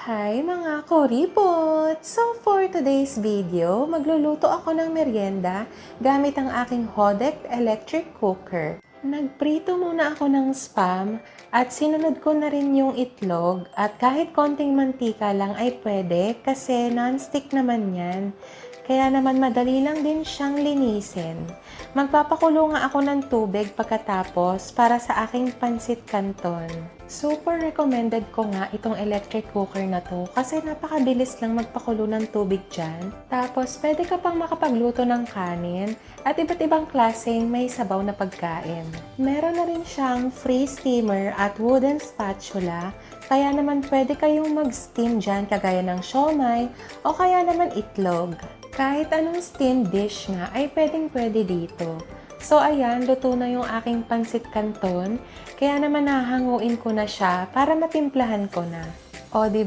Hi mga kuripot! So for today's video, magluluto ako ng merienda gamit ang aking Hodek electric cooker. Nagprito muna ako ng spam at sinunod ko na rin yung itlog at kahit konting mantika lang ay pwede kasi non-stick naman yan. Kaya naman madali lang din siyang linisin. Magpapakulo nga ako ng tubig pagkatapos para sa aking pansit canton. Super recommended ko nga itong electric cooker na to kasi napakabilis lang magpakulo ng tubig dyan. Tapos pwede ka pang makapagluto ng kanin at iba't ibang klaseng may sabaw na pagkain. Meron na rin siyang free steamer at wooden spatula kaya naman pwede kayong mag-steam dyan kagaya ng siomai o kaya naman itlog. Kahit anong steamed dish nga ay pwedeng-pwede dito. So ayan, luto na yung aking pansit canton. Kaya naman nahanguin ko na siya para matimplahan ko na. O